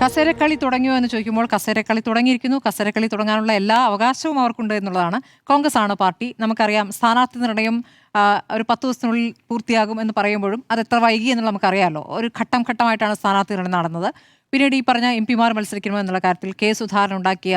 കസേരക്കളി തുടങ്ങിയോ എന്ന് ചോദിക്കുമ്പോൾ കസേരക്കളി തുടങ്ങിയിരിക്കുന്നു. കസേരക്കളി തുടങ്ങാനുള്ള എല്ലാ അവകാശവും അവർക്കുണ്ട് എന്നുള്ളതാണ്. കോൺഗ്രസ് ആണ് പാർട്ടി. നമുക്കറിയാം സ്ഥാനാർത്ഥി നിർണയം ഒരു 10 ദിവസത്തിനുള്ളിൽ പൂർത്തിയാകും എന്ന് പറയുമ്പോഴും അത് എത്ര വൈകി എന്നുള്ളത് നമുക്കറിയാമല്ലോ. ഒരു ഘട്ടം ഘട്ടമായിട്ടാണ് സ്ഥാനാർത്ഥി നിർണയം നടന്നത്. പിന്നീട് ഈ പറഞ്ഞ MP മാർ മത്സരിക്കണമോ എന്നുള്ള കാര്യത്തിൽ കെ സുധാകരൻ ഉണ്ടാക്കിയ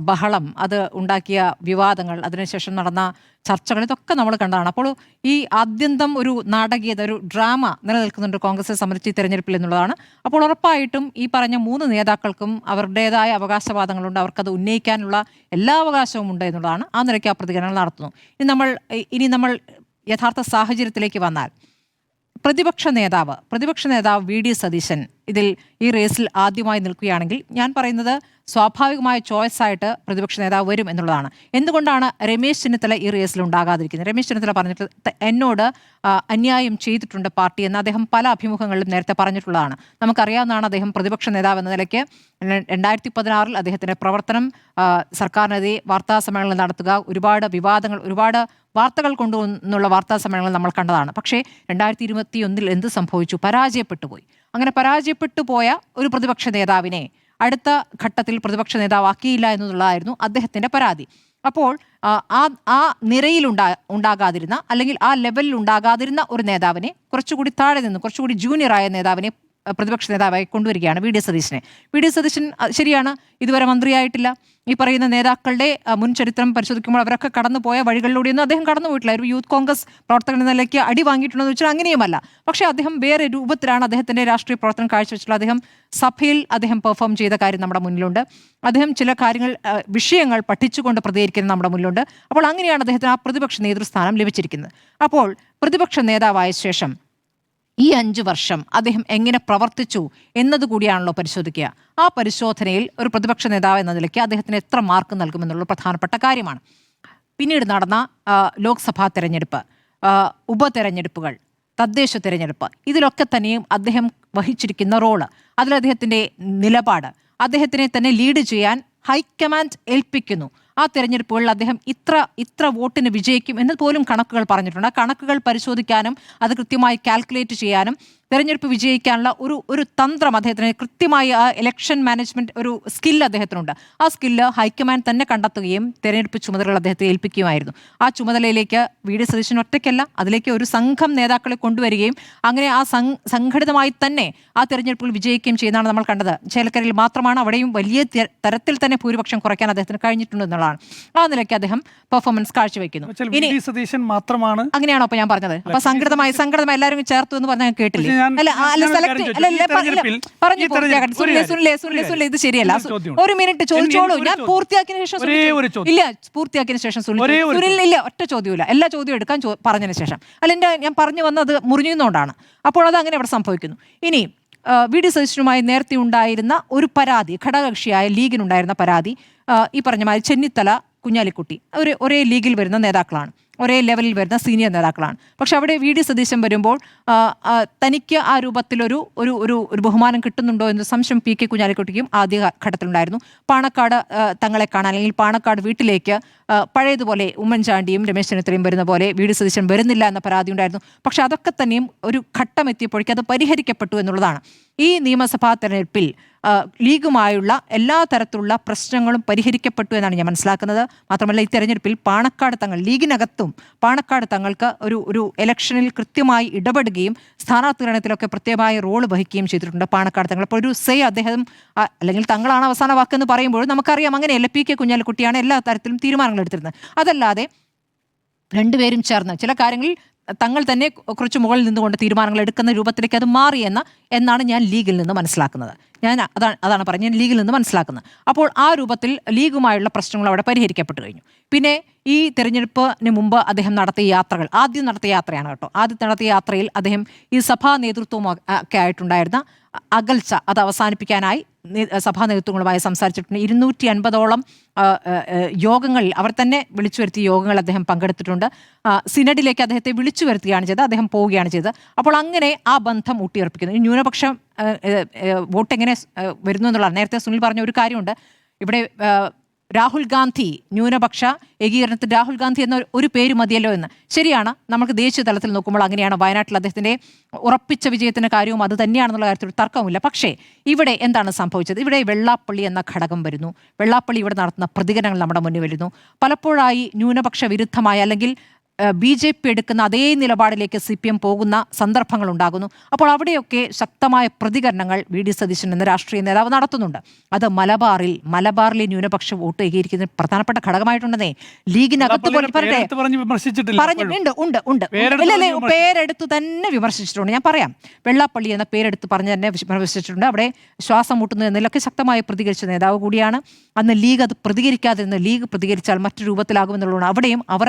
ബഹളം, അത് ഉണ്ടാക്കിയ വിവാദങ്ങൾ, അതിനുശേഷം നടന്ന ചർച്ചകൾ, ഇതൊക്കെ നമ്മൾ കണ്ടതാണ്. അപ്പോൾ ഈ ആദ്യന്തം ഒരു നാടകീയത, ഒരു ഡ്രാമ നിലനിൽക്കുന്നുണ്ട് കോൺഗ്രസിനെ സംബന്ധിച്ച് ഈ തെരഞ്ഞെടുപ്പിൽ എന്നുള്ളതാണ്. അപ്പോൾ ഉറപ്പായിട്ടും ഈ പറഞ്ഞ 3 നേതാക്കൾക്കും അവരുടേതായ അവകാശവാദങ്ങളുണ്ട്. അവർക്കത് ഉന്നയിക്കാനുള്ള എല്ലാ അവകാശവും ഉണ്ട് എന്നുള്ളതാണ്. ആ നിലയ്ക്ക് ആ പ്രതികരണങ്ങൾ നടത്തുന്നു. ഇനി നമ്മൾ യഥാർത്ഥ സാഹചര്യത്തിലേക്ക് വന്നാൽ പ്രതിപക്ഷ നേതാവ് VD സതീശൻ ഈ റേസിൽ ആദ്യമായി നിൽക്കുകയാണെങ്കിൽ ഞാൻ പറയുന്നത് സ്വാഭാവികമായ ചോയ്സായിട്ട് പ്രതിപക്ഷ നേതാവ് വരും എന്നുള്ളതാണ്. എന്തുകൊണ്ടാണ് രമേശ് ചെന്നിത്തല ഈ റേസിൽ ഉണ്ടാകാതിരിക്കുന്നത്? രമേശ് ചെന്നിത്തല പറഞ്ഞിട്ട് എന്നോട് അന്യായം ചെയ്തിട്ടുണ്ട് പാർട്ടി എന്ന് അദ്ദേഹം പല അഭിമുഖങ്ങളിലും നേരത്തെ പറഞ്ഞിട്ടുള്ളതാണ്. നമുക്കറിയാവുന്നതാണ് അദ്ദേഹം പ്രതിപക്ഷ നേതാവ് എന്ന നിലയ്ക്ക് 2016 അദ്ദേഹത്തിൻ്റെ പ്രവർത്തനം, സർക്കാരിനെതിരെ വാർത്താ സമ്മേളനം നടത്തുക, ഒരുപാട് വിവാദങ്ങൾ, ഒരുപാട് വാർത്തകൾ കൊണ്ടുവന്നുള്ള വാർത്താ സമ്മേളനങ്ങൾ നമ്മൾ കണ്ടതാണ്. പക്ഷേ 2021 എന്ത് സംഭവിച്ചു? പരാജയപ്പെട്ടുപോയി. അങ്ങനെ പരാജയപ്പെട്ടു പോയ ഒരു പ്രതിപക്ഷ നേതാവിനെ അടുത്ത ഘട്ടത്തിൽ പ്രതിപക്ഷ നേതാവാക്കിയില്ല എന്നുള്ളതായിരുന്നു അദ്ദേഹത്തിൻ്റെ പരാതി. അപ്പോൾ ആ നിരയിൽ ഉണ്ടാകാതിരുന്ന, അല്ലെങ്കിൽ ആ ലെവലിൽ ഉണ്ടാകാതിരുന്ന ഒരു നേതാവിനെ കുറച്ചുകൂടി താഴെ നിന്ന്, കുറച്ചുകൂടി ജൂനിയറായ നേതാവിനെ പ്രതിപക്ഷ നേതാവായി കൊണ്ടുവരികയാണ് VD സതീശനെ. VD സതീശൻ ശരിയാണ്, ഇതുവരെ മന്ത്രിയായിട്ടില്ല. ഈ പറയുന്ന നേതാക്കളുടെ മുൻ ചരിത്രം പരിശോധിക്കുമ്പോൾ അവരൊക്കെ കടന്നുപോയ വഴികളിലൂടെയൊന്നും അദ്ദേഹം കടന്നുപോയിട്ടില്ല. ഒരു യൂത്ത് കോൺഗ്രസ് പ്രവർത്തകൻ എന്ന നിലയ്ക്ക് അടി വാങ്ങിയിട്ടുണ്ടെന്ന് വെച്ചാൽ അങ്ങനെയുമല്ല. പക്ഷേ അദ്ദേഹം വേറെ രൂപത്തിലാണ് അദ്ദേഹത്തിൻ്റെ രാഷ്ട്രീയ പ്രവർത്തനം കാഴ്ചവെച്ചിട്ടുള്ളത്. അദ്ദേഹം സഭയിൽ പെർഫോം ചെയ്ത കാര്യം നമ്മുടെ മുന്നിലുണ്ട്. അദ്ദേഹം ചില വിഷയങ്ങൾ പഠിച്ചുകൊണ്ട് പ്രതികരിക്കുന്നത് നമ്മുടെ മുന്നിലുണ്ട്. അപ്പോൾ അങ്ങനെയാണ് അദ്ദേഹത്തിന് ആ പ്രതിപക്ഷ നേതൃസ്ഥാനം ലഭിച്ചിരിക്കുന്നത്. അപ്പോൾ പ്രതിപക്ഷ നേതാവായ ശേഷം ഈ 5 വർഷം അദ്ദേഹം എങ്ങനെ പ്രവർത്തിച്ചു എന്നതുകൂടിയാണല്ലോ പരിശോധിക്കുക. ആ പരിശോധനയിൽ ഒരു പ്രതിപക്ഷ നേതാവ് എന്ന നിലയ്ക്ക് അദ്ദേഹത്തിന് എത്ര മാർക്ക് നൽകുമെന്നുള്ള പ്രധാനപ്പെട്ട കാര്യമാണ്. പിന്നീട് നടന്ന ലോക്സഭാ തെരഞ്ഞെടുപ്പ്, ഉപതെരഞ്ഞെടുപ്പുകൾ, തദ്ദേശ തെരഞ്ഞെടുപ്പ്, ഇതിലൊക്കെ തന്നെയും അദ്ദേഹം വഹിച്ചിരിക്കുന്ന റോള്, അതിൽ അദ്ദേഹത്തിൻ്റെ നിലപാട്, അദ്ദേഹത്തിനെ തന്നെ ലീഡ് ചെയ്യാൻ ഹൈക്കമാൻഡ് ഏൽപ്പിക്കുന്നു. ആ തെരഞ്ഞെടുപ്പുകളിൽ അദ്ദേഹം ഇത്ര വോട്ടിന് വിജയിക്കും എന്ന് പോലും കണക്കുകൾ പറഞ്ഞിട്ടുണ്ട്. ആ കണക്കുകൾ പരിശോധിക്കാനും അത് കൃത്യമായി കാൽക്കുലേറ്റ് ചെയ്യാനും തെരഞ്ഞെടുപ്പ് വിജയിക്കാനുള്ള ഒരു തന്ത്രം അദ്ദേഹത്തിന്, കൃത്യമായി ആ ഇലക്ഷൻ മാനേജ്മെൻറ്റ് ഒരു സ്കില്ല് അദ്ദേഹത്തിനുണ്ട്. ആ സ്കില്ല് ഹൈക്കമാൻഡ് തന്നെ കണ്ടെത്തുകയും തെരഞ്ഞെടുപ്പ് ചുമതലകൾ അദ്ദേഹത്തെ ഏൽപ്പിക്കുകയുമായിരുന്നു. ആ ചുമതലയിലേക്ക് VD സതീശൻ ഒറ്റയ്ക്കല്ല, അതിലേക്ക് ഒരു സംഘം നേതാക്കളെ കൊണ്ടുവരികയും അങ്ങനെ ആ സംഘടിതമായി തന്നെ ആ തെരഞ്ഞെടുപ്പിൽ വിജയിക്കുകയും ചെയ്യുന്നതാണ് നമ്മൾ കണ്ടത്. ചേലക്കരയിൽ മാത്രമാണ്, അവിടെയും വലിയ തരത്തിൽ തന്നെ ഭൂരിപക്ഷം കുറയ്ക്കാൻ അദ്ദേഹത്തിന് കഴിഞ്ഞിട്ടുണ്ട് എന്നുള്ളതാണ്. ആ നിലയ്ക്ക് അദ്ദേഹം പെർഫോമൻസ് കാഴ്ചവെക്കുന്നു. ഇനി സതീശൻ മാത്രമാണ്, അങ്ങനെയാണോ അപ്പോൾ ഞാൻ പറഞ്ഞത്? അപ്പൊ സംഘടിതമായി എല്ലാവരും ചേർത്തു എന്ന് പറഞ്ഞാൽ കേട്ടില്ലേ? ഇത് ശരിയല്ല. ഒരു മിനിറ്റ് ചോദിച്ചോളൂ, ഞാൻ പൂർത്തിയാക്കിയ ശേഷം ഇല്ല, ഒറ്റ ചോദ്യമില്ല, എല്ലാ ചോദ്യവും എടുക്കാൻ പറഞ്ഞതിന് ശേഷം. ഞാൻ പറഞ്ഞു വന്നത് മുറിഞ്ഞുകൊണ്ടാണ്. അപ്പോൾ അത് അങ്ങനെ അവിടെ സംഭവിക്കുന്നു. ഇനി VD സതീശനുമായി നേരത്തെ ഉണ്ടായിരുന്ന ഒരു പരാതി, ഘടകകക്ഷിയായ ലീഗിനുണ്ടായിരുന്ന പരാതി, ഈ പറഞ്ഞ മാതിരി ചെന്നിത്തല, കുഞ്ഞാലിക്കുട്ടി ഒരേ ലീഗിൽ വരുന്ന നേതാക്കളാണ്, ഒരേ ലെവലിൽ വരുന്ന സീനിയർ നേതാക്കളാണ്. പക്ഷെ അവിടെ VD സതീശൻ വരുമ്പോൾ തനിക്ക് ആ രൂപത്തിലൊരു ഒരു ബഹുമാനം കിട്ടുന്നുണ്ടോ എന്ന സംശയം PK കുഞ്ഞാലിക്കുട്ടിക്കും ആദ്യ ഘട്ടത്തിലുണ്ടായിരുന്നു. പാണക്കാട് തങ്ങളെ കാണാൻ, അല്ലെങ്കിൽ പാണക്കാട് വീട്ടിലേക്ക് പഴയതുപോലെ ഉമ്മൻചാണ്ടിയും രമേശ് ചെന്നിത്തലയും വരുന്ന പോലെ VD സതീശൻ വരുന്നില്ല എന്ന പരാതി ഉണ്ടായിരുന്നു. പക്ഷെ അതൊക്കെ തന്നെയും ഒരു ഘട്ടം എത്തിയപ്പോഴേക്കും അത് പരിഹരിക്കപ്പെട്ടു എന്നുള്ളതാണ്. ഈ നിയമസഭാ തെരഞ്ഞെടുപ്പിൽ ലീഗുമായുള്ള എല്ലാ തരത്തിലുള്ള പ്രശ്നങ്ങളും പരിഹരിക്കപ്പെട്ടു എന്നാണ് ഞാൻ മനസ്സിലാക്കുന്നത്. മാത്രമല്ല ഈ തെരഞ്ഞെടുപ്പിൽ പാണക്കാട് തങ്ങൾ, ലീഗിനകത്തും പാണക്കാട് തങ്ങൾക്ക് ഒരു ഇലക്ഷനിൽ കൃത്യമായി ഇടപെടുകയും സ്ഥാനാർത്ഥി നിർണയത്തിലൊക്കെ പ്രത്യേകമായ റോള് വഹിക്കുകയും ചെയ്തിട്ടുണ്ട് പാണക്കാട് തങ്ങൾ. അപ്പോൾ ഒരു അദ്ദേഹം, അല്ലെങ്കിൽ തങ്ങളാണ് അവസാന വാക്കെന്ന് പറയുമ്പോൾ നമുക്കറിയാം അങ്ങനെയല്ല, PK കുഞ്ഞാലിക്കുട്ടിയാണ് എല്ലാ തരത്തിലും തീരുമാനങ്ങൾ എടുത്തിരുന്നത്. അതല്ലാതെ രണ്ടുപേരും ചേർന്ന് ചില കാര്യങ്ങളിൽ തങ്ങൾ തന്നെ കുറച്ച് മുകളിൽ നിന്നുകൊണ്ട് തീരുമാനങ്ങൾ എടുക്കുന്ന രൂപത്തിലേക്ക് അത് മാറി എന്നാണ് ഞാൻ ലീഗിൽ നിന്ന് മനസ്സിലാക്കുന്നത്. അതാണ് പറഞ്ഞത്, ഞാൻ ലീഗിൽ നിന്ന് മനസ്സിലാക്കുന്നത്. അപ്പോൾ ആ രൂപത്തിൽ ലീഗുമായുള്ള പ്രശ്നങ്ങൾ അവിടെ പരിഹരിക്കപ്പെട്ടു കഴിഞ്ഞു. പിന്നെ ഈ തെരഞ്ഞെടുപ്പിന് മുമ്പ് അദ്ദേഹം നടത്തിയ യാത്രകൾ, ആദ്യം നടത്തിയ യാത്രയാണ് കേട്ടോ, ആദ്യം നടത്തിയ യാത്രയിൽ അദ്ദേഹം ഈ സഭാ നേതൃത്വം ഒക്കെ ആയിട്ടുണ്ടായിരുന്ന അകൽച്ച അത് അവസാനിപ്പിക്കാനായി സഭാ നേതൃത്വങ്ങളുമായി സംസാരിച്ചിട്ടുണ്ട്. 250ഓളം യോഗങ്ങളിൽ, അവർ തന്നെ വിളിച്ചു വരുത്തിയ യോഗങ്ങൾ അദ്ദേഹം പങ്കെടുത്തിട്ടുണ്ട്. സിനഡിലേക്ക് അദ്ദേഹത്തെ വിളിച്ചു വരുത്തുകയാണ് ചെയ്തത്, അദ്ദേഹം പോവുകയാണ് ചെയ്തത്. അപ്പോൾ അങ്ങനെ ആ ബന്ധം ഊട്ടിയുറപ്പിക്കുന്നു. ഈ ന്യൂനപക്ഷം വോട്ട് എങ്ങനെ വരുന്നു എന്നുള്ളതാണ്. നേരത്തെ സുനിൽ പറഞ്ഞ ഒരു കാര്യമുണ്ട്, ഇവിടെ രാഹുൽ ഗാന്ധി ന്യൂനപക്ഷ ഏകീകരണത്തിൽ രാഹുൽ ഗാന്ധി എന്ന ഒരു പേര് മതിയല്ലോ എന്ന്. ശരിയാണ്, നമുക്ക് ദേശീയ തലത്തിൽ നോക്കുമ്പോൾ അങ്ങനെയാണ്. വയനാട്ടിൽ അദ്ദേഹത്തിന്റെ ഉറപ്പിച്ച വിജയത്തിന്റെ കാര്യവും അത് തന്നെയാണെന്നുള്ള കാര്യത്തിൽ തർക്കമില്ല. പക്ഷേ ഇവിടെ എന്താണ് സംഭവിച്ചത്? ഇവിടെ വെള്ളാപ്പള്ളി എന്ന ഘടകം വരുന്നു. വെള്ളാപ്പള്ളി ഇവിടെ നടത്തുന്ന പ്രതികരണങ്ങൾ നമ്മുടെ മുന്നിൽ വരുന്നു. പലപ്പോഴായി ന്യൂനപക്ഷ വിരുദ്ധമായ അല്ലെങ്കിൽ BJP എടുക്കുന്ന അതേ നിലപാടിലേക്ക് CPM പോകുന്ന സന്ദർഭങ്ങൾ ഉണ്ടാകുന്നു. അപ്പോൾ അവിടെയൊക്കെ ശക്തമായ പ്രതികരണങ്ങൾ VD സതീശൻ എന്ന രാഷ്ട്രീയ നേതാവ് നടത്തുന്നുണ്ട്. അത് മലബാറിലെ ന്യൂനപക്ഷ വോട്ട് ഏകീകരിക്കുന്ന പ്രധാനപ്പെട്ട ഘടകമായിട്ടുണ്ടെന്നേ. ലീഗിനകത്ത് പേരെടുത്ത് തന്നെ വിമർശിച്ചിട്ടുണ്ട്. ഞാൻ പറയാം, വെള്ളാപ്പള്ളി എന്ന പേരെടുത്ത് പറഞ്ഞ് തന്നെ വിമർശിച്ചിട്ടുണ്ട്. അവിടെ ശ്വാസം മുട്ടുന്ന എന്നതിലൊക്കെ ശക്തമായി പ്രതികരിച്ച നേതാവ് കൂടിയാണ്. അന്ന് ലീഗ് അത് പ്രതികരിക്കാതിരുന്ന, ലീഗ് പ്രതികരിച്ചാൽ മറ്റു രൂപത്തിലാകുമെന്നുള്ളതാണ്. അവിടെയും അവർ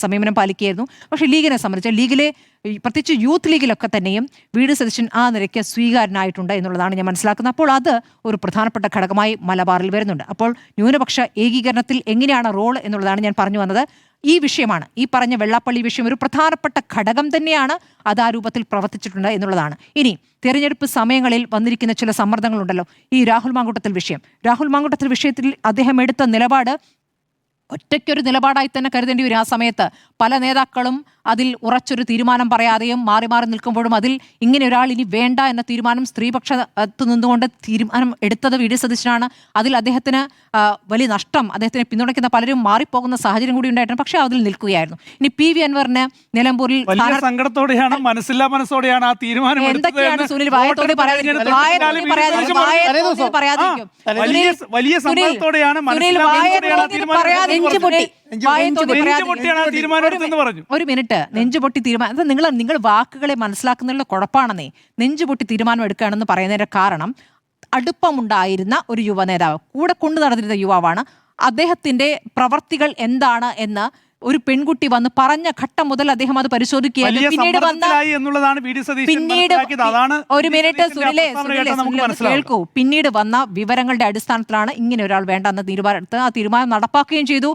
സമീപനം പാലിക്കുകയായിരുന്നു. പക്ഷേ ലീഗിനെ സംബന്ധിച്ച് ലീഗിലെ പ്രത്യേകിച്ച് യൂത്ത് ലീഗിലൊക്കെ തന്നെയും VD സതീശൻ ആ നിലയ്ക്ക് സ്വീകാര്യനായിട്ടുണ്ട് എന്നുള്ളതാണ് ഞാൻ മനസ്സിലാക്കുന്നത്. അപ്പോൾ അത് ഒരു പ്രധാനപ്പെട്ട ഘടകമായി മലബാറിൽ വരുന്നുണ്ട്. അപ്പോൾ ന്യൂനപക്ഷ ഏകീകരണത്തിൽ എങ്ങനെയാണ് റോൾ എന്നുള്ളതാണ് ഞാൻ പറഞ്ഞു വന്നത്. ഈ വിഷയമാണ്, ഈ പറഞ്ഞ വെള്ളാപ്പള്ളി വിഷയം ഒരു പ്രധാനപ്പെട്ട ഘടകം തന്നെയാണ്. അത് ആ രൂപത്തിൽ പ്രവർത്തിച്ചിട്ടുണ്ട് എന്നുള്ളതാണ്. ഇനി തെരഞ്ഞെടുപ്പ് സമയങ്ങളിൽ വന്നിരിക്കുന്ന ചില സമ്മർദ്ദങ്ങളുണ്ടല്ലോ. ഈ രാഹുൽ മാങ്കൂട്ടത്തിൽ വിഷയത്തിൽ അദ്ദേഹം എടുത്ത നിലപാട് ഒറ്റയ്ക്കൊരു നിലപാടായി തന്നെ കരുതേണ്ടി വരും. ആ സമയത്ത് പല നേതാക്കളും അതിൽ ഉറച്ചൊരു തീരുമാനം പറയാതെയും മാറി മാറി നിൽക്കുമ്പോഴും അതിൽ ഇങ്ങനെ ഒരാൾ ഇനി വേണ്ട എന്ന തീരുമാനം സ്ത്രീപക്ഷത്ത് നിന്നുകൊണ്ട് തീരുമാനം എടുത്തത് VD സതീശനാണ്. അതിൽ അദ്ദേഹത്തിന് വലിയ നഷ്ടം, അദ്ദേഹത്തിനെ പിന്തുണയ്ക്കുന്ന പലരും മാറിപ്പോകുന്ന സാഹചര്യം കൂടി ഉണ്ടായിട്ടുണ്ട്. പക്ഷേ അതിൽ നിൽക്കുകയായിരുന്നു. ഇനി PV അൻവറിന് നിലമ്പൂരിൽ സങ്കടത്തോടെയാണ്, മനസ്സില്ലാമനസ്സോടെയാണ് ആ തീരുമാനം. എന്തൊക്കെയാണ് സുനിൽ വായത്തോടെ പറയാതിരിക്കും? ഒരു മിനിറ്റ്, നെഞ്ചുപൊട്ടി തീരുമാനം, നിങ്ങൾ വാക്കുകളെ മനസ്സിലാക്കുന്നതിലുള്ള കുഴപ്പമാണെന്നേ. നെഞ്ചുപൊട്ടി തീരുമാനം എടുക്കുകയാണെന്ന് പറയുന്നതിന്റെ കാരണം അടുപ്പമുണ്ടായിരുന്ന ഒരു യുവ നേതാവ്, കൂടെ കൊണ്ടു നടന്നിരുന്ന യുവാവാണ്. അദ്ദേഹത്തിന്റെ പ്രവർത്തികൾ എന്താണ് എന്ന് ഒരു പെൺകുട്ടി വന്ന് പറഞ്ഞ ഘട്ടം മുതൽ അദ്ദേഹം അത് പരിശോധിക്കുകയായിരുന്നു. പിന്നീട് വന്ന വിവരങ്ങളുടെ അടിസ്ഥാനത്തിലാണ് ഇങ്ങനെ ഒരാൾ വേണ്ട എന്ന തീരുമാനം എടുത്ത് ആ തീരുമാനം നടപ്പാക്കുകയും ചെയ്തു.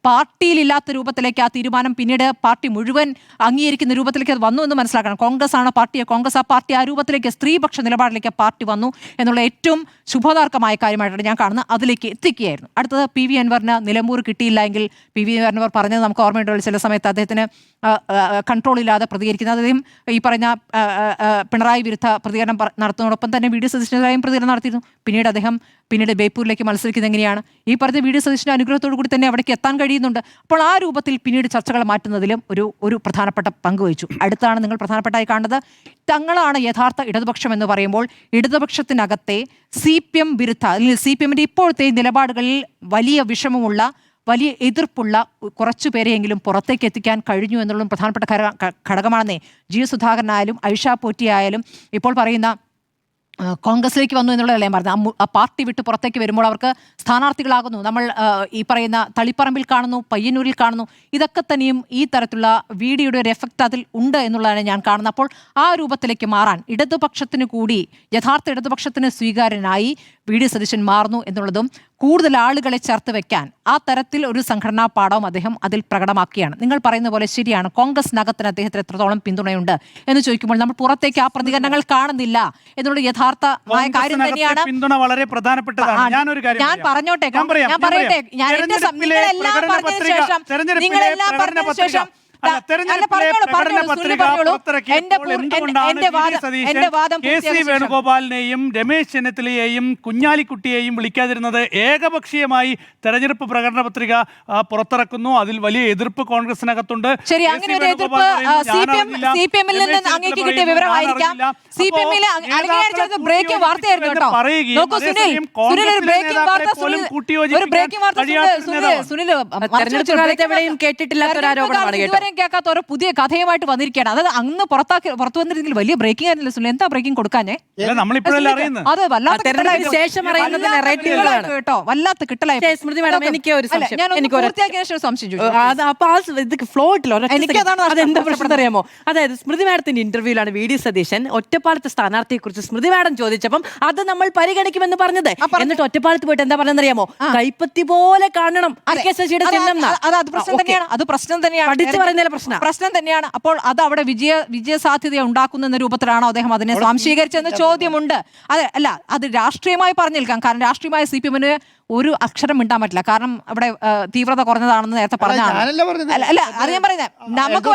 പാർട്ടിയിലില്ലാത്ത രൂപത്തിലേക്ക് ആ തീരുമാനം പിന്നീട് പാർട്ടി മുഴുവൻ അംഗീകരിക്കുന്ന രൂപത്തിലേക്ക് അത് വന്നു എന്ന് മനസ്സിലാക്കണം. കോൺഗ്രസ് ആണ് പാർട്ടിയെ, കോൺഗ്രസ് ആ പാർട്ടി ആ രൂപത്തിലേക്ക് സ്ത്രീപക്ഷ നിലപാടിലേക്ക് പാർട്ടി വന്നു എന്നുള്ള ഏറ്റവും ശുഭതാർക്കമായ കാര്യമായിട്ടാണ് ഞാൻ കാണുന്നത്. അതിലേക്ക് എത്തിക്കുകയായിരുന്നു. അടുത്തത് PV അൻവറിന് നിലമ്പൂർ കിട്ടിയില്ല എങ്കിൽ PV അൻവർ പറഞ്ഞത് നമുക്ക് ഓർമ്മയുണ്ടല്ലോ. ചില സമയത്ത് അദ്ദേഹത്തിന് കൺട്രോൾ ഇല്ലാതെ പ്രതികരിക്കുന്നത്, അദ്ദേഹം ഈ പറഞ്ഞ പിണറായി വിരുദ്ധ പ്രതികരണം നടത്തുന്നതോടൊപ്പം തന്നെ VD സതീശനെതിരായും പ്രതികരണം നടത്തിയിരുന്നു. പിന്നീട് ബേപ്പൂരിലേക്ക് മത്സരിക്കുന്നത് എങ്ങനെയാണ്? ഈ പറഞ്ഞ VD സതീശന്റെ അനുഗ്രഹത്തോടു കൂടി തന്നെ അവിടേക്ക് എത്താൻ കഴിയുന്നുണ്ട്. അപ്പോൾ ആ രൂപത്തിൽ പിന്നീട് ചർച്ചകൾ മാറ്റുന്നതിലും ഒരു പ്രധാനപ്പെട്ട പങ്ക് വഹിച്ചു. അടുത്താണ് നിങ്ങൾ പ്രധാനപ്പെട്ടായി കാണുന്നത്, തങ്ങളാണ് യഥാർത്ഥ ഇടതുപക്ഷം എന്ന് പറയുമ്പോൾ ഇടതുപക്ഷത്തിനകത്തെ CPM വിരുദ്ധ അല്ലെങ്കിൽ CPMന്റെ ഇപ്പോഴത്തെ നിലപാടുകളിൽ വലിയ വിഷമമുള്ള, വലിയ എതിർപ്പുള്ള കുറച്ചു പേരെയെങ്കിലും പുറത്തേക്ക് എത്തിക്കാൻ കഴിഞ്ഞു എന്നുള്ള പ്രധാനപ്പെട്ട ഘടകമാണെന്നേ. GS സുധാകരനായാലും ഐഷ പോറ്റി ആയാലും ഇപ്പോൾ പറയുന്ന കോൺഗ്രസിലേക്ക് വന്നു എന്നുള്ളതല്ലേ ഞാൻ പറഞ്ഞത്. ആ പാർട്ടി വിട്ട് പുറത്തേക്ക് വരുമ്പോൾ അവർക്ക് സ്ഥാനാർത്ഥികളാകുന്നു. നമ്മൾ ഈ പറയുന്ന തളിപ്പറമ്പിൽ കാണുന്നു, പയ്യന്നൂരിൽ കാണുന്നു. ഇതൊക്കെ തന്നെയും ഈ തരത്തിലുള്ള VDയുടെ ഒരു എഫക്റ്റ് അതിൽ ഉണ്ട് എന്നുള്ളതാണ് ഞാൻ കാണുന്നത്. അപ്പോൾ ആ രൂപത്തിലേക്ക് മാറാൻ ഇടതുപക്ഷത്തിന് കൂടി, യഥാർത്ഥ ഇടതുപക്ഷത്തിന് സ്വീകാര്യനായി VD സതീശൻ മാറുന്നു എന്നുള്ളതും കൂടുതൽ ആളുകളെ ചേർത്ത് വെക്കാൻ ആ തരത്തിൽ ഒരു സംഘടനാ പാഠവും അദ്ദേഹം അതിൽ പ്രകടമാക്കിയാണ്. നിങ്ങൾ പറയുന്ന പോലെ ശരിയാണ്, കോൺഗ്രസിനകത്തിന് അദ്ദേഹത്തിന് എത്രത്തോളം പിന്തുണയുണ്ട് എന്ന് ചോദിക്കുമ്പോൾ നമ്മൾ പുറത്തേക്ക് ആ പ്രതികരണങ്ങൾ കാണുന്നില്ല എന്നുള്ള യഥാർത്ഥമായ കാര്യം തന്നെയാണ്. പിന്തുണ വളരെ പ്രധാനപ്പെട്ടതാണ്. ഞാൻ പറഞ്ഞോട്ടെ, നിങ്ങളെല്ലാം പറഞ്ഞതിന് ശേഷം വേണുഗോപാലിനെയും രമേശ് ചെന്നിത്തലയെയും കുഞ്ഞാലിക്കുട്ടിയെയും വിളിക്കാതിരുന്നത് ഏകപക്ഷീയമായി തെരഞ്ഞെടുപ്പ് പ്രകടന പത്രിക പുറത്തിറക്കുന്നു. അതിൽ വലിയ എതിർപ്പ് കോൺഗ്രസിനകത്തുണ്ട്. ശരി, അങ്ങനെ ഒരു എതിർപ്പ് CPM-ൽ നിന്ന് അങ്ങേക്ക് കിട്ടിയ വിവരമായിരിക്കാം. CPM-ൽ ബ്രേക്കിംഗ് വാർത്തയായിരുന്നു കേട്ടോ. നോക്കൂ സുനിൽ, കേട്ടിട്ടില്ലാത്ത ആരോപണമാണ്, കേൾക്കാത്ത ഓരോ പുതിയ കഥയുമായിട്ട് വന്നിരിക്കുകയാണ്. അതായത് അന്ന് പുറത്തു വന്നിരുന്നെങ്കിൽ വലിയ ബ്രേക്കിംഗ് ആയിരുന്നില്ല സുനിൽ. എന്താ ബ്രേക്കിംഗ് കൊടുക്കാനേ? അത് വല്ലാത്ത കേട്ടോ, വല്ലാത്ത കിട്ടലായി. അറിയാമോ? അതായത് സ്മൃതി മാഡത്തിന്റെ ഇന്റർവ്യൂലാണ് VD സതീശൻ ഒറ്റപ്പാലത്തെ സ്ഥാനാർത്ഥിയെ കുറിച്ച് സ്മൃതി മാഡം ചോദിച്ചപ്പം അത് നമ്മൾ പരിഗണിക്കുമെന്ന് പറഞ്ഞത്. എന്നിട്ട് ഒറ്റപ്പാലത്ത് പോയിട്ട് എന്താ പറയുന്നറിയാമോ? കൈപ്പത്തി പോലെ കാണണം. അത് പ്രശ്നം തന്നെയാണ്. അപ്പോൾ അത് അവിടെ വിജയ സാധ്യത ഉണ്ടാക്കുന്ന രൂപത്തിലാണോ അദ്ദേഹം അതിനെ സ്വാംശീകരിച്ചെന്ന് ചോദ്യമുണ്ട്. അത് രാഷ്ട്രീയമായി പറഞ്ഞേൽക്കാം. കാരണം രാഷ്ട്രീയമായ CPM-ന് ഒരു അക്ഷരം മിണ്ടാൻ പറ്റില്ല. കാരണം ഇവിടെ തീവ്രത കുറഞ്ഞതാണെന്ന് നേരത്തെ പറഞ്ഞതാണ്. അല്ല അത് ഞാൻ പറയുന്നത് നമുക്ക്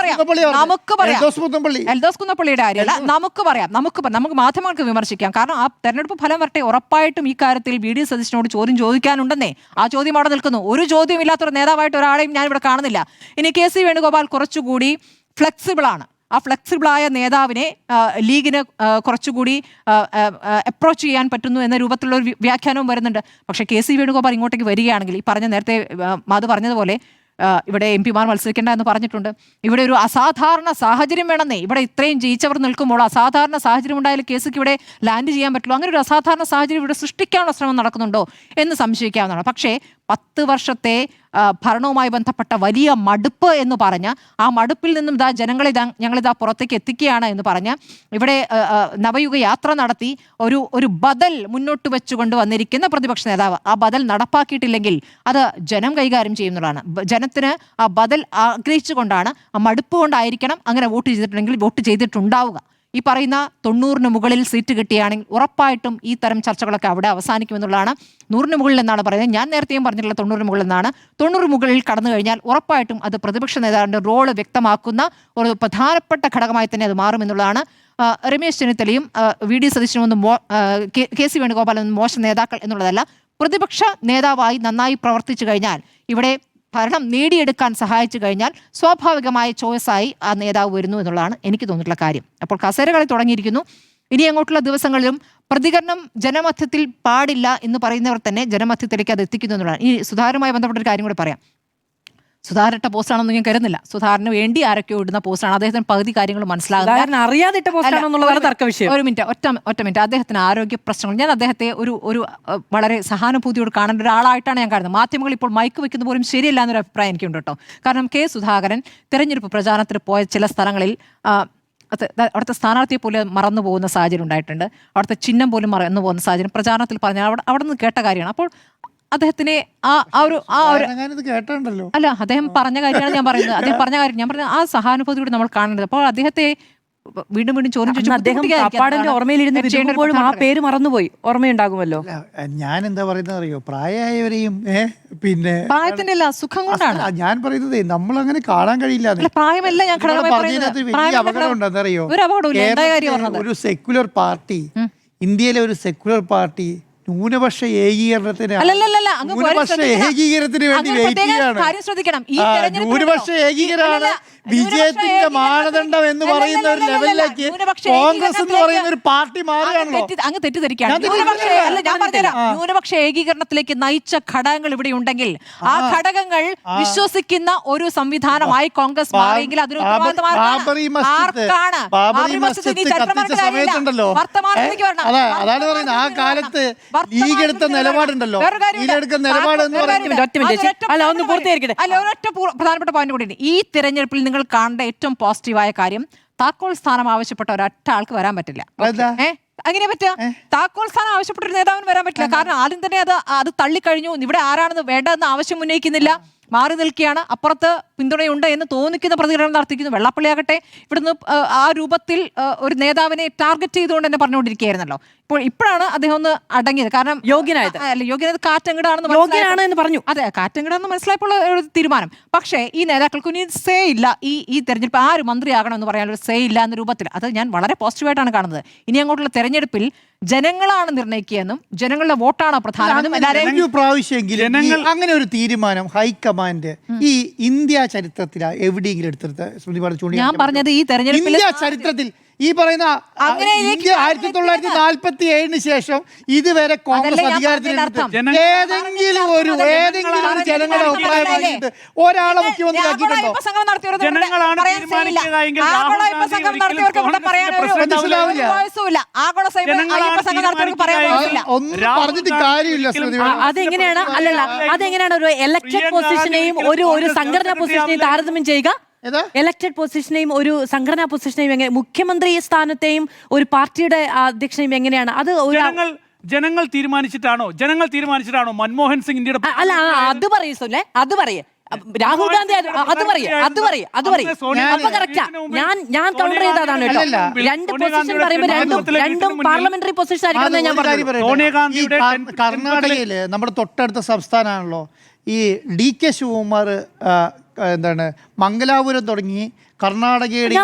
പറയാം എൽദോസ് കുന്നപ്പള്ളിയുടെ കാര്യമല്ല, നമുക്ക് പറയാം, നമുക്ക് മാധ്യമങ്ങൾക്ക് വിമർശിക്കാം. കാരണം ആ തെരഞ്ഞെടുപ്പ് ഫലം വരട്ടെ, ഉറപ്പായിട്ടും ഈ കാര്യത്തിൽ വി ഡി സതീശനോട് ചോദ്യം ചോദിക്കാനുണ്ടെന്നേ. ആ ചോദ്യം അവിടെ നിൽക്കുന്നു. ഒരു ചോദ്യം ഇല്ലാത്തൊരു നേതാവായിട്ട് ഒരാളെയും ഞാൻ ഇവിടെ കാണുന്നില്ല. ഇനി കെ സി വേണുഗോപാൽ കുറച്ചുകൂടി ഫ്ലെക്സിബിളാണ്. ആ ഫ്ലെക്സിബിളായ നേതാവിനെ ലീഗിന് കുറച്ചുകൂടി അപ്രോച്ച് ചെയ്യാൻ പറ്റുന്നു എന്ന രൂപത്തിലുള്ള ഒരു വ്യാഖ്യാനവും വരുന്നുണ്ട്. പക്ഷേ കെ സി വേണുഗോപാൽ ഇങ്ങോട്ടേക്ക് വരികയാണെങ്കിൽ ഈ പറഞ്ഞ നേരത്തെ മാധു പറഞ്ഞതുപോലെ ഇവിടെ എം പിമാർ മത്സരിക്കേണ്ട എന്ന് പറഞ്ഞിട്ടുണ്ട്. ഇവിടെ ഒരു അസാധാരണ സാഹചര്യം വേണമെന്നേ. ഇവിടെ ഇത്രയും ജയിച്ചവർ നിൽക്കുമ്പോൾ അസാധാരണ സാഹചര്യം ഉണ്ടായാലും കെ സിക്ക് ഇവിടെ ലാൻഡ് ചെയ്യാൻ പറ്റുള്ളൂ. അങ്ങനെ ഒരു അസാധാരണ സാഹചര്യം ഇവിടെ സൃഷ്ടിക്കാനുള്ള ശ്രമം നടക്കുന്നുണ്ടോ എന്ന് സംശയിക്കാവുന്നതാണ്. പക്ഷേ 10 വർഷത്തെ ഭരണവുമായി ബന്ധപ്പെട്ട വലിയ മടുപ്പ് എന്ന് പറഞ്ഞ ആ മടുപ്പിൽ നിന്നും ഞങ്ങളിതാ പുറത്തേക്ക് എത്തിക്കുകയാണ് എന്ന് പറഞ്ഞ ഇവിടെ നവയുഗ യാത്ര നടത്തി ഒരു ബദൽ മുന്നോട്ട് വെച്ചുകൊണ്ട് വന്നിരിക്കുന്ന പ്രതിപക്ഷ നേതാവ് ആ ബദൽ നടപ്പാക്കിയിട്ടില്ലെങ്കിൽ അത് ജനം കൈകാര്യം ചെയ്യുന്നതാണ്. ജനത്തിന് ആ ബദൽ ആഗ്രഹിച്ചുകൊണ്ടാണ്, ആ മടുപ്പ് കൊണ്ടായിരിക്കണം അങ്ങനെ വോട്ട് ചെയ്തിട്ടുണ്ടെങ്കിൽ വോട്ട് ചെയ്തിട്ടുണ്ടാവുക. ഈ പറയുന്ന 90-ന് മുകളിൽ സീറ്റ് കിട്ടുകയാണെങ്കിൽ ഉറപ്പായിട്ടും ഈ തരം ചർച്ചകളൊക്കെ അവിടെ അവസാനിക്കുമെന്നുള്ളതാണ്. 100-ന് മുകളിൽ എന്നാണ് പറയുന്നത്. ഞാൻ നേരത്തെയും പറഞ്ഞിട്ടുള്ള 90-ന് മുകളിൽ എന്നാണ്. 90 മുകളിൽ കടന്നു കഴിഞ്ഞാൽ ഉറപ്പായിട്ടും അത് പ്രതിപക്ഷ നേതാവിൻ്റെ റോള് വ്യക്തമാക്കുന്ന ഒരു പ്രധാനപ്പെട്ട ഘടകമായി തന്നെ അത് മാറുമെന്നുള്ളതാണ്. രമേശ് ചെന്നിത്തലയും വി ഡി സതീശനും കെ സി വേണുഗോപാലൊന്നും മോശം നേതാക്കൾ എന്നുള്ളതല്ല. പ്രതിപക്ഷ നേതാവായി നന്നായി പ്രവർത്തിച്ചു കഴിഞ്ഞാൽ, ഇവിടെ ഭരണം നേടിയെടുക്കാൻ സഹായിച്ചു കഴിഞ്ഞാൽ സ്വാഭാവികമായ ചോയ്സായി ആ നേതാവ് വരുന്നു എന്നുള്ളതാണ് എനിക്ക് തോന്നിയിട്ടുള്ള കാര്യം. അപ്പോൾ കസേരകളി തുടങ്ങിയിരിക്കുന്നു. ഇനി അങ്ങോട്ടുള്ള ദിവസങ്ങളിലും പ്രതികരണം ജനമധ്യത്തിൽ പാടില്ല എന്ന് പറയുന്നവർ തന്നെ ജനമധ്യത്തിലേക്ക് അത് എത്തിക്കുന്നു എന്നുള്ളതാണ്. ഈ സുധാകരനുമായി ബന്ധപ്പെട്ട ഒരു കാര്യം കൂടി പറയാം. സുധാകരന്റെ പോസ്റ്റാണെന്ന് ഞാൻ കരുതുന്നില്ല. സുധാകരന് വേണ്ടി ആരൊക്കെയോ ഇടുന്ന പോസ്റ്റാണ്. അദ്ദേഹത്തിന് പകുതി കാര്യങ്ങൾ മനസ്സിലാകുന്നത് അറിയാതിട്ട പോസ്റ്റാണെന്നുള്ളതാണ് തർക്ക വിഷയം. ഒരു മിനിറ്റ്, ഒറ്റ മിനിറ്റ്. അദ്ദേഹത്തിന് ആരോഗ്യ പ്രശ്നങ്ങൾ, ഞാൻ അദ്ദേഹത്തെ ഒരു വളരെ സഹാനുഭൂതിയോട് കാണേണ്ട ഒരാളായിട്ടാണ് ഞാൻ കാണുന്നത്. മാധ്യമങ്ങൾ ഇപ്പോൾ മൈക്ക് വെക്കുന്ന പോലും ശരിയല്ല എന്നൊരു അഭിപ്രായം എനിക്കുണ്ട് കേട്ടോ. കാരണം കെ സുധാകരൻ തെരഞ്ഞെടുപ്പ് പ്രചാരണത്തിന് പോയ ചില സ്ഥലങ്ങളിൽ അവിടുത്തെ സ്ഥാനാർത്ഥിയെ പോലും മറന്നു പോകുന്ന സാഹചര്യം ഉണ്ടായിട്ടുണ്ട്. അവിടുത്തെ ചിഹ്നം പോലും മറന്നു പോകുന്ന സാഹചര്യം പ്രചാരണത്തിൽ പറഞ്ഞാൽ അവിടെ നിന്ന് കേട്ട കാര്യമാണ്. അപ്പോൾ അദ്ദേഹത്തിനെ അല്ല, അദ്ദേഹം പറഞ്ഞ കാര്യമാണ് ഞാൻ പറയുന്നത്. അദ്ദേഹം പറഞ്ഞ കാര്യം ഞാൻ പറഞ്ഞത് ആ സഹാനുഭൂതിയോട് നമ്മൾ കാണേണ്ടത്. അപ്പോൾ അദ്ദേഹത്തെ വീണ്ടും ചോദ്യം ചോദിച്ചു ഓർമ്മയിലിരുന്ന് ആ പേര് മറന്നുപോയി, ഓർമ്മയുണ്ടാകുമല്ലോ. ഞാൻ എന്താ പറയുന്നത് അറിയോ, പ്രായമായവരെയും പിന്നെ പ്രായത്തിന്റെ അല്ല, സുഖം കൊണ്ടാണ് ഞാൻ പറയുന്നത്. നമ്മൾ അങ്ങനെ കാണാൻ കഴിയില്ല. പ്രായമല്ല ഞാൻ അപകടം ഉണ്ടെന്നറിയോ? ഒരു സെക്യുലർ പാർട്ടി, ഇന്ത്യയിലെ ഒരു സെക്യുലർ പാർട്ടി ന്യൂനപക്ഷ ഏകീകരണത്തിന് വേണ്ടി വെയിറ്റ് ചെയ്യാണ്. ന്യൂനപക്ഷ ഏകീകരണമാണ് വിജയത്തിന്റെ മാനദണ്ഡം എന്ന് പറയുന്ന ഒരു ലെവലിലേക്ക് കോൺഗ്രസ് എന്ന് പറയുന്ന ഒരു പാർട്ടി മാറുകയാണല്ലോ. അങ്ങ് തെറ്റിദ്ധരിക്കുകയാണ്. ന്യൂനപക്ഷ ഏകീകരണത്തിലേക്ക് നയിച്ച ഘടകങ്ങൾ ഇവിടെ ഉണ്ടെങ്കിൽ ആ ഘടകങ്ങൾ വിശ്വസിക്കുന്ന ഒരു സംവിധാനമായി കോൺഗ്രസ് മാറിയെങ്കിൽ അതൊരു അതാണ് പറയുന്നത്. ആ കാലത്ത് ലീഗ് എടുത്ത നിലപാടുണ്ടല്ലോ, ഒരൊറ്റ പ്രധാനപ്പെട്ട പോയിന്റ് കൂടി. ഈ തെരഞ്ഞെടുപ്പിൽ നിങ്ങൾ കാണേണ്ട ഏറ്റവും പോസിറ്റീവായ കാര്യം, താക്കോൽ സ്ഥാനം ആവശ്യപ്പെട്ട ഒരൊറ്റ ആൾക്ക് വരാൻ പറ്റില്ല. അങ്ങനെ പറ്റുക? താക്കോൽ സ്ഥാനം ആവശ്യപ്പെട്ട ഒരു നേതാവിന് വരാൻ പറ്റില്ല. കാരണം ആദ്യം തന്നെ അത് തള്ളിക്കഴിഞ്ഞു. ഇവിടെ ആരാണെന്ന് വേണ്ടതെന്ന് ആവശ്യം ഉന്നയിക്കുന്നില്ല, മാറി നിൽക്കുകയാണ്. അപ്പുറത്ത് പിന്തുണയുണ്ട് എന്ന് തോന്നിക്കുന്ന പ്രതികരണം നടത്തിക്കുന്നു. വെള്ളാപ്പള്ളിയാകട്ടെ ഇവിടുന്ന് ആ രൂപത്തിൽ ഒരു നേതാവിനെ ടാർഗറ്റ് ചെയ്തുകൊണ്ട് തന്നെ പറഞ്ഞുകൊണ്ടിരിക്കുകയായിരുന്നല്ലോ. ഇപ്പോഴാണ് അദ്ദേഹം ഒന്ന് അടങ്ങിയത്. കാരണം യോഗ്യനായത് കാറ്റെങ്കിടാണെന്ന് പറഞ്ഞു. അതെ, കാറ്റെങ്കിടാന്ന് മനസ്സിലായപ്പോൾ ഒരു തീരുമാനം. പക്ഷേ ഈ നേതാക്കൾക്ക് ഇനി സേ ഇല്ല. ഈ തെരഞ്ഞെടുപ്പ് ആര് മന്ത്രിയാകണം എന്ന് പറയാനൊരു സേ ഇല്ല എന്ന രൂപത്തിൽ അത് ഞാൻ വളരെ പോസിറ്റീവായിട്ടാണ് കാണുന്നത്. ഇനി അങ്ങോട്ടുള്ള തെരഞ്ഞെടുപ്പിൽ ജനങ്ങളാണ് നിർണ്ണയിക്കുകയെന്നും ജനങ്ങളുടെ വോട്ടാണ് പ്രധാനമെന്നും പ്രാവശ്യമെങ്കിലും അങ്ങനെ ഒരു തീരുമാനം ഹൈക്കമാൻഡ് ഈ ഇന്ത്യ ചരിത്രത്തിൽ എവിടെയെങ്കിലും എടുത്തെടുത്ത സ്മൃതി പറഞ്ഞു. ഞാൻ പറഞ്ഞത് ഈ തെരഞ്ഞെടുപ്പിൽ ഇന്ത്യ ചരിത്രത്തിൽ ഈ പറയുന്ന 1947 ശേഷം ഇതുവരെ കോൺഗ്രസ് അധികാരത്തിൽ ഏതെങ്കിലും ഒരു ജനങ്ങളുടെ അഭിപ്രായം പറഞ്ഞിട്ട് ഒരാളെ മുഖ്യമന്ത്രിയാക്കിയിട്ടുണ്ടോ? ഒന്നും പറഞ്ഞിട്ട് കാര്യമില്ല. അതെങ്ങനെയാണ് അതെങ്ങനെയാണ് ഒരു ഇലക്ടഡ് പൊസിഷനെയും ഒരു സംഘടനാ പൊസിഷനെയും താരതമ്യം ചെയ്യുക? ഇലക്ടഡ് പൊസിഷനെയും ഒരു സംഘടനാ പൊസിഷനെയും എങ്ങനെ, മുഖ്യമന്ത്രി സ്ഥാനത്തെയും ഒരു പാർട്ടിയുടെ അധ്യക്ഷനെയും എങ്ങനെയാണ് അത്? ജനങ്ങൾ തീരുമാനിച്ചിട്ടാണോ മൻമോഹൻ സിംഗ് ഇന്ത്യയുടെ അല്ല അത് പറയൂല്ലേ, അത് പറയേ രാഹുൽ ഗാന്ധി അത് പറയും അപ്പൊ കറക്റ്റാ. ഞാൻ കൗണ്ടർ ചെയ്തതാണ് കേട്ടോ. രണ്ട് പൊസിഷൻ പറയുമ്പോൾ രണ്ടും പാർലമെന്ററി പൊസിഷൻ ആയിരിക്കും ഞാൻ പറഞ്ഞു. കർണാടകയില് നമ്മുടെ തൊട്ടടുത്ത സംസ്ഥാനമാണല്ലോ ഈ DK ശിവകുമാർ എന്താണ് മംഗലാപുരം തുടങ്ങി കർണാടകയുടെ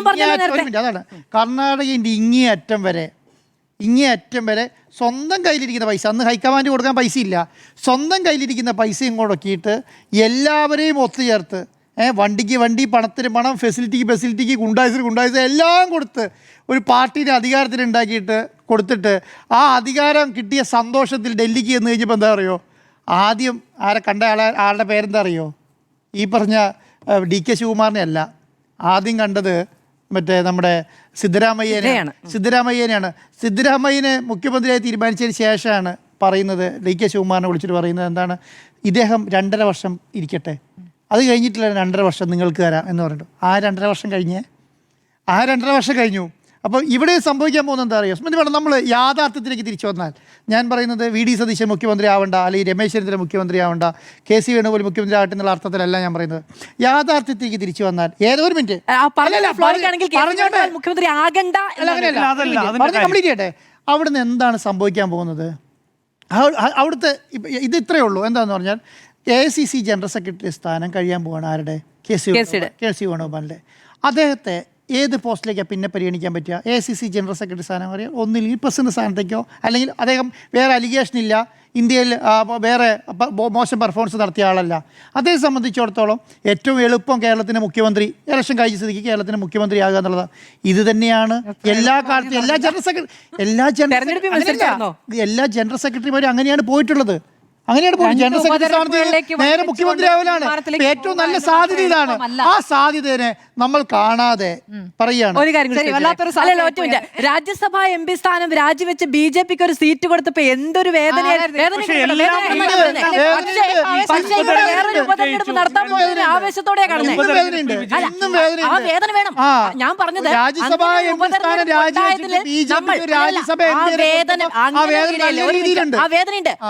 അതാണ് കർണാടകയുടെ ഇങ്ങേയറ്റം വരെ സ്വന്തം കയ്യിലിരിക്കുന്ന പൈസ, അന്ന് ഹൈക്കമാൻഡ് കൊടുക്കാൻ പൈസ ഇല്ല, സ്വന്തം കയ്യിലിരിക്കുന്ന പൈസയും മുടക്കിയിട്ട് എല്ലാവരെയും ഒത്തുചേർത്ത് വണ്ടിക്ക് വണ്ടി, പണത്തിന് പണം, ഫെസിലിറ്റിക്ക് ഗുണ്ടായിസ് എല്ലാം കൊടുത്ത് ഒരു പാർട്ടിയുടെ അധികാരത്തിന് ഉണ്ടാക്കിയിട്ട് കൊടുത്തിട്ട് ആ അധികാരം കിട്ടിയ സന്തോഷത്തിൽ ഡൽഹിക്ക് എന്ന് കഴിഞ്ഞപ്പോൾ എന്താ അറിയോ, ആദ്യം ആരെ കണ്ട ആളുടെ പേരെന്താ അറിയോ, ഈ പറഞ്ഞ DK ശിവകുമാറിനെ അല്ല, ആദ്യം കണ്ടത് മറ്റേ നമ്മുടെ സിദ്ധരാമയ്യനെയാണ്. സിദ്ധരാമയ്യനെ മുഖ്യമന്ത്രിയായി തീരുമാനിച്ചതിന് ശേഷമാണ് പറയുന്നത്, DK ശിവകുമാറിനെ വിളിച്ചിട്ട് പറയുന്നത് എന്താണ്, ഇദ്ദേഹം 2.5 വർഷം ഇരിക്കട്ടെ, അത് കഴിഞ്ഞിട്ടില്ല 2.5 വർഷം നിങ്ങൾക്ക് തരാം എന്ന് പറഞ്ഞിട്ട്. ആ 2.5 വർഷം കഴിഞ്ഞു. അപ്പോൾ ഇവിടെ സംഭവിക്കാൻ പോകുന്നത് എന്താ അറിയോ സ്മൃതി വേണം, നമ്മൾ യാഥാർത്ഥ്യത്തിലേക്ക് തിരിച്ചു വന്നാൽ ഞാൻ പറയുന്നത് VD സതീശൻ മുഖ്യമന്ത്രി ആവണ്ട, അല്ലെങ്കിൽ രമേശ് ചെന്നിത്തല മുഖ്യമന്ത്രി ആവണ്ട, KC വേണുഗോപാൽ മുഖ്യമന്ത്രി ആവട്ടെ എന്നുള്ള അർത്ഥത്തിലല്ല ഞാൻ പറയുന്നത്. യാഥാർത്ഥ്യത്തിലേക്ക് തിരിച്ചു വന്നാൽ ഒരു മിനിറ്റ് മുഖ്യമന്ത്രി ആകണ്ട കംപ്ലീറ്റ് ചെയ്യട്ടെ. അവിടുന്ന് എന്താണ് സംഭവിക്കാൻ പോകുന്നത്? അവിടുത്തെ ഇത് ഇത്രയേ ഉള്ളൂ. എന്താണെന്ന് പറഞ്ഞാൽ AICC ജനറൽ സെക്രട്ടറി സ്ഥാനം കഴിയാൻ പോവാണ് ആരുടെ, KC വേണുഗോപാലിൻ്റെ. അദ്ദേഹത്തെ ഏത് പോസ്റ്റിലേക്കാണ് പിന്നെ പരിഗണിക്കാൻ പറ്റുക? AICC ജനറൽ സെക്രട്ടറി സ്ഥാനം പറയാം, ഒന്നില്ലെങ്കിൽ പ്രസിഡന്റ് സ്ഥാനത്തേക്കോ, അല്ലെങ്കിൽ അദ്ദേഹം വേറെ അലിഗേഷൻ ഇല്ല, ഇന്ത്യയിൽ വേറെ മോശം പെർഫോമൻസ് നടത്തിയ ആളല്ല. അതേ സംബന്ധിച്ചിടത്തോളം ഏറ്റവും എളുപ്പം കേരളത്തിൻ്റെ മുഖ്യമന്ത്രി ഇലക്ഷൻ കഴിച്ച സ്ഥിതിക്ക് കേരളത്തിൻ്റെ മുഖ്യമന്ത്രി ആകുക എന്നുള്ളത് ഇത് തന്നെയാണ്. എല്ലാ കാലത്തും എല്ലാ ജനറൽ സെക്രട്ടറിമാരും അങ്ങനെയാണ് പോയിട്ടുള്ളത്. ജനറൽ സെക്രട്ടറി സ്ഥാനത്ത് നേരെ മുഖ്യമന്ത്രി ആവലാണ് ഏറ്റവും നല്ല സാധ്യത. ഇതാണ് ആ സാധ്യതയെ നമ്മൾ കാണാതെ പറയാണ്. രാജ്യസഭാ MP സ്ഥാനം രാജിവെച്ച് BJPക്ക് ഒരു സീറ്റ് കൊടുത്തപ്പോ എന്തൊരു വേദന നടത്താൻ പോകുന്നതിന് ആവേശത്തോടെ കാണുന്നത്. ആ വേദന വേണം. ഞാൻ പറഞ്ഞത്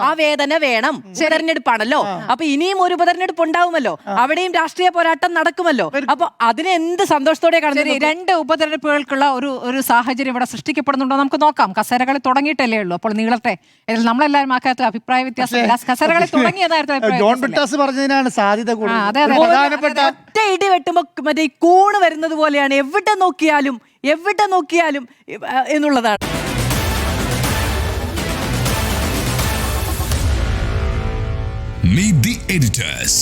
ആ വേദന വേണം. തെരഞ്ഞെടുപ്പാണല്ലോ, അപ്പൊ ഇനിയും ഒരു ഉപതെരഞ്ഞെടുപ്പ് ഉണ്ടാവുമല്ലോ, അവിടെയും രാഷ്ട്രീയ പോരാട്ടം നടക്കുമല്ലോ. അപ്പൊ അതിനെ എന്ത് സന്തോഷത്തോടെ കാണുന്നത്. 2 ഉപതെരഞ്ഞെടുപ്പുകൾക്കുള്ള ഒരു സാഹചര്യം ഇവിടെ സൃഷ്ടിക്കപ്പെടുന്നുണ്ടോ നമുക്ക് നോക്കാം. കസേരകളി തുടങ്ങിയിട്ടല്ലേ ഉള്ളൂ, അപ്പോൾ നീളട്ടെ. നമ്മളെല്ലാവരും ആ കാര്യത്തിൽ അഭിപ്രായ വ്യത്യാസമില്ല. കസേരകളി തുടങ്ങിയതായിരുന്നു ജോൺ ബ്രിട്ടാസ് പറഞ്ഞതിനാണ് സാധ്യത കൂടുതൽ. ഒറ്റ ഇടി വെട്ടുമ്പോ മറ്റേ കൂണ് വരുന്നത് പോലെയാണ് എവിടെ നോക്കിയാലും എന്നുള്ളതാണ്. Meet the editors.